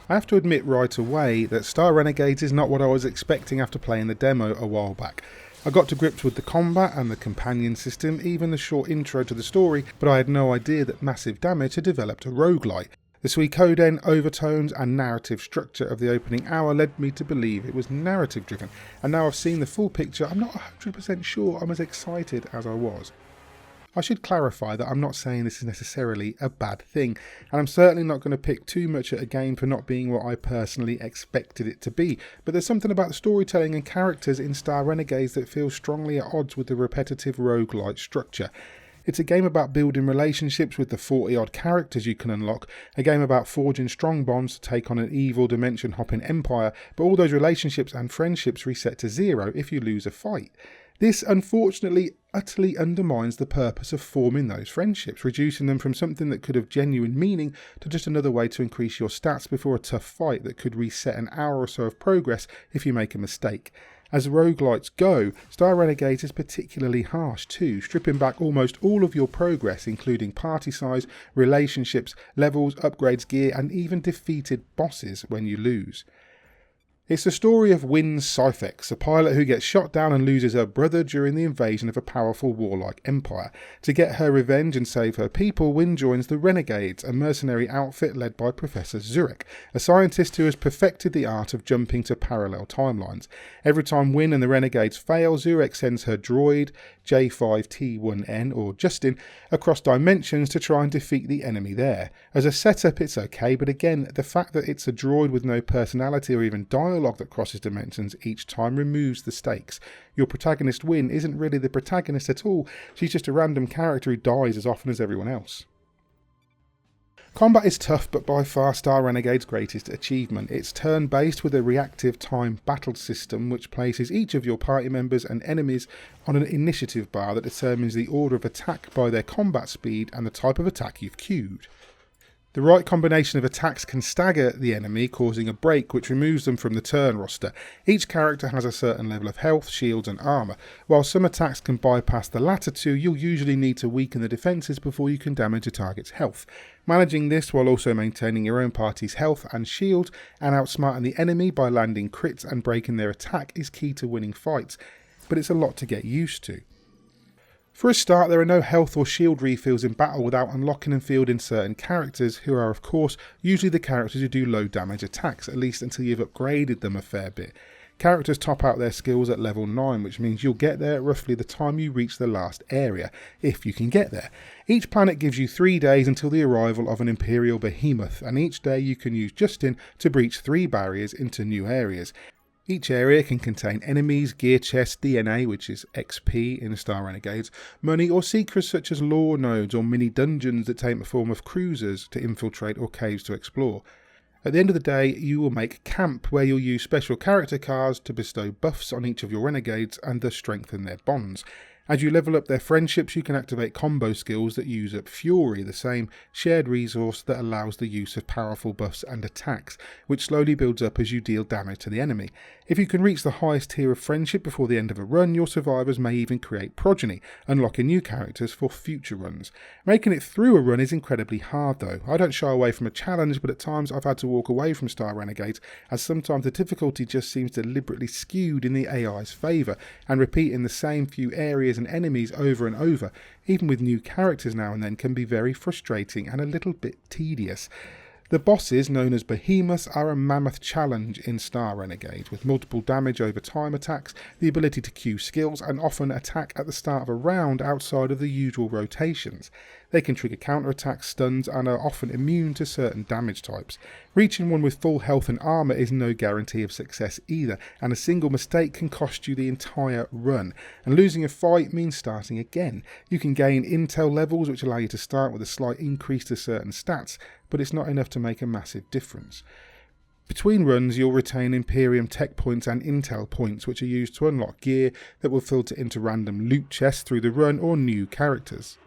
I have to admit right away that Star Renegades is not what I was expecting after playing the demo a while back. I got to grips with the combat and the companion system, even the short intro to the story, but I had no idea that Massive Damage had developed a roguelite. The Suikoden, overtones and narrative structure of the opening hour led me to believe it was narrative driven, and now I've seen the full picture, I'm not 100% sure I'm as excited as I was. I should clarify that I'm not saying this is necessarily a bad thing, and I'm certainly not going to pick too much at a game for not being what I personally expected it to be, but there's something about the storytelling and characters in Star Renegades that feels strongly at odds with the repetitive roguelite structure. It's a game about building relationships with the 40 odd characters you can unlock, a game about forging strong bonds to take on an evil dimension hopping empire, but all those relationships and friendships reset to zero if you lose a fight. This unfortunately utterly undermines the purpose of forming those friendships, reducing them from something that could have genuine meaning to just another way to increase your stats before a tough fight that could reset an hour or so of progress if you make a mistake. As roguelites go, Star Renegades is particularly harsh too, stripping back almost all of your progress, including party size, relationships, levels, upgrades, gear, and even defeated bosses when you lose. It's the story of Wynne Syphex, a pilot who gets shot down and loses her brother during the invasion of a powerful warlike empire. To get her revenge and save her people, Wynne joins the Renegades, a mercenary outfit led by Professor Zurek, a scientist who has perfected the art of jumping to parallel timelines. Every time Wynne and the Renegades fail, Zurek sends her droid, J5T1N or Justin, across dimensions to try and defeat the enemy there. As a setup it's okay, but again, the fact that it's a droid with no personality or even dialogue that crosses dimensions each time removes the stakes. Your protagonist Wynne isn't really the protagonist at all, she's just a random character who dies as often as everyone else. Combat is tough, but by far Star Renegade's greatest achievement. It's turn-based with a reactive time battle system which places each of your party members and enemies on an initiative bar that determines the order of attack by their combat speed and the type of attack you've queued. The right combination of attacks can stagger the enemy, causing a break which removes them from the turn roster. Each character has a certain level of health, shields and armour. While some attacks can bypass the latter two, you'll usually need to weaken the defences before you can damage a target's health. Managing this while also maintaining your own party's health and shield, and outsmarting the enemy by landing crits and breaking their attack is key to winning fights, but it's a lot to get used to. For a start, there are no health or shield refills in battle without unlocking and fielding certain characters, who are of course usually the characters who do low damage attacks, at least until you've upgraded them a fair bit. Characters top out their skills at level 9, which means you'll get there at roughly the time you reach the last area, if you can get there. Each planet gives you 3 days until the arrival of an Imperial behemoth, and each day you can use Justin to breach 3 barriers into new areas. Each area can contain enemies, gear chests, DNA, which is XP in Star Renegades, money or secrets such as lore nodes or mini dungeons that take the form of cruisers to infiltrate or caves to explore. At the end of the day, you will make camp, where you'll use special character cards to bestow buffs on each of your renegades and thus strengthen their bonds. As you level up their friendships, you can activate combo skills that use up Fury, the same shared resource that allows the use of powerful buffs and attacks, which slowly builds up as you deal damage to the enemy. If you can reach the highest tier of friendship before the end of a run, your survivors may even create progeny, unlocking new characters for future runs. Making it through a run is incredibly hard though. I don't shy away from a challenge, but at times I've had to walk away from Star Renegades, as sometimes the difficulty just seems deliberately skewed in the AI's favour, and repeating the same few areas and enemies over and over, even with new characters now and then, can be very frustrating and a little bit tedious. The bosses, known as behemoths, are a mammoth challenge in Star Renegades, with multiple damage over time attacks, the ability to queue skills, and often attack at the start of a round outside of the usual rotations. They can trigger counterattacks, stuns, and are often immune to certain damage types. Reaching one with full health and armour is no guarantee of success either, and a single mistake can cost you the entire run. And losing a fight means starting again. You can gain intel levels which allow you to start with a slight increase to certain stats, but it's not enough to make a massive difference. Between runs, you'll retain Imperium tech points and intel points, which are used to unlock gear that will filter into random loot chests through the run or new characters.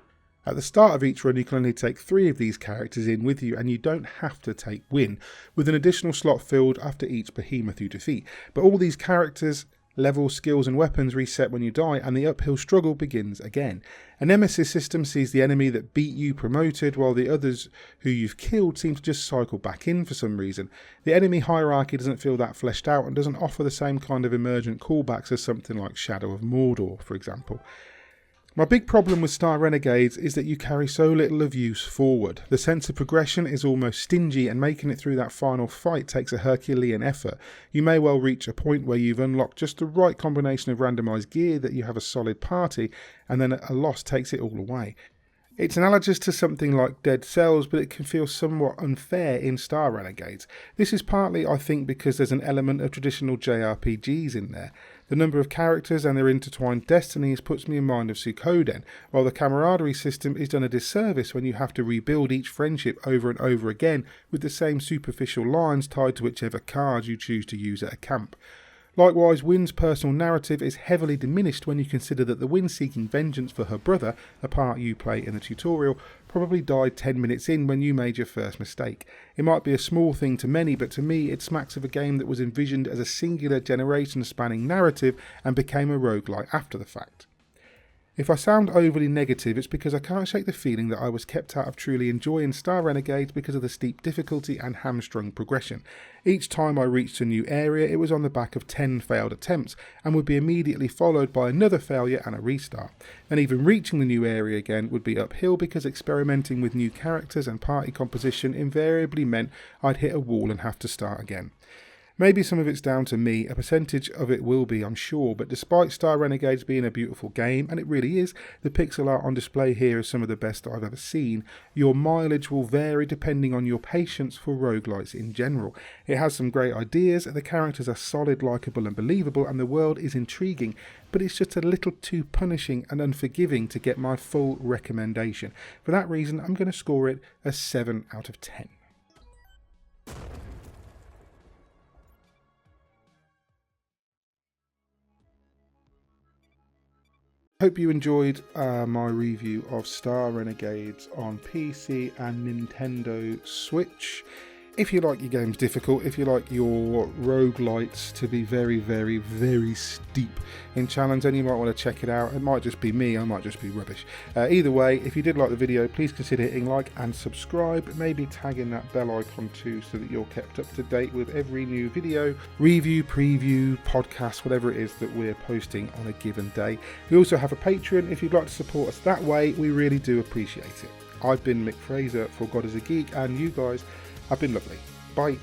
At the start of each run, you can only take 3 of these characters in with you, and you don't have to take Wynne, with an additional slot filled after each behemoth you defeat. But all these characters Level, skills and weapons reset when you die, and the uphill struggle begins again. A nemesis system sees the enemy that beat you promoted, while the others who you've killed seem to just cycle back in for some reason. The enemy hierarchy doesn't feel that fleshed out and doesn't offer the same kind of emergent callbacks as something like Shadow of Mordor, for example. My big problem with Star Renegades is that you carry so little of use forward. The sense of progression is almost stingy, and making it through that final fight takes a Herculean effort. You may well reach a point where you've unlocked just the right combination of randomised gear that you have a solid party, and then a loss takes it all away. It's analogous to something like Dead Cells, but it can feel somewhat unfair in Star Renegades. This is partly, I think, because there's an element of traditional JRPGs in there. The number of characters and their intertwined destinies puts me in mind of Suikoden, while the camaraderie system is done a disservice when you have to rebuild each friendship over and over again with the same superficial lines tied to whichever cards you choose to use at a camp. Likewise, Wynn's personal narrative is heavily diminished when you consider that the Wynn seeking vengeance for her brother, a part you play in the tutorial, probably died 10 minutes in when you made your first mistake. It might be a small thing to many, but to me it smacks of a game that was envisioned as a singular generation-spanning narrative and became a roguelite after the fact. If I sound overly negative, it's because I can't shake the feeling that I was kept out of truly enjoying Star Renegades because of the steep difficulty and hamstrung progression. Each time I reached a new area, it was on the back of 10 failed attempts, and would be immediately followed by another failure and a restart. And even reaching the new area again would be uphill because experimenting with new characters and party composition invariably meant I'd hit a wall and have to start again. Maybe some of it's down to me, a percentage of it will be, I'm sure, but despite Star Renegades being a beautiful game, and it really is, the pixel art on display here is some of the best I've ever seen, your mileage will vary depending on your patience for roguelites in general. It has some great ideas, the characters are solid, likeable and believable, and the world is intriguing, but it's just a little too punishing and unforgiving to get my full recommendation. For that reason, I'm going to score it a 7 out of 10. Hope you enjoyed my review of Star Renegades on PC and Nintendo Switch. If you like your games difficult, if you like your roguelites to be very, very, very steep in challenge, then you might want to check it out. It might just be me, I might just be rubbish. Either way, if you did like the video, please consider hitting like and subscribe. Maybe tag in that bell icon too so that you're kept up to date with every new video, review, preview, podcast, whatever it is that we're posting on a given day. We also have a Patreon. If you'd like to support us that way, we really do appreciate it. I've been Mick Fraser for God is a Geek, and you guys have been lovely. Bye.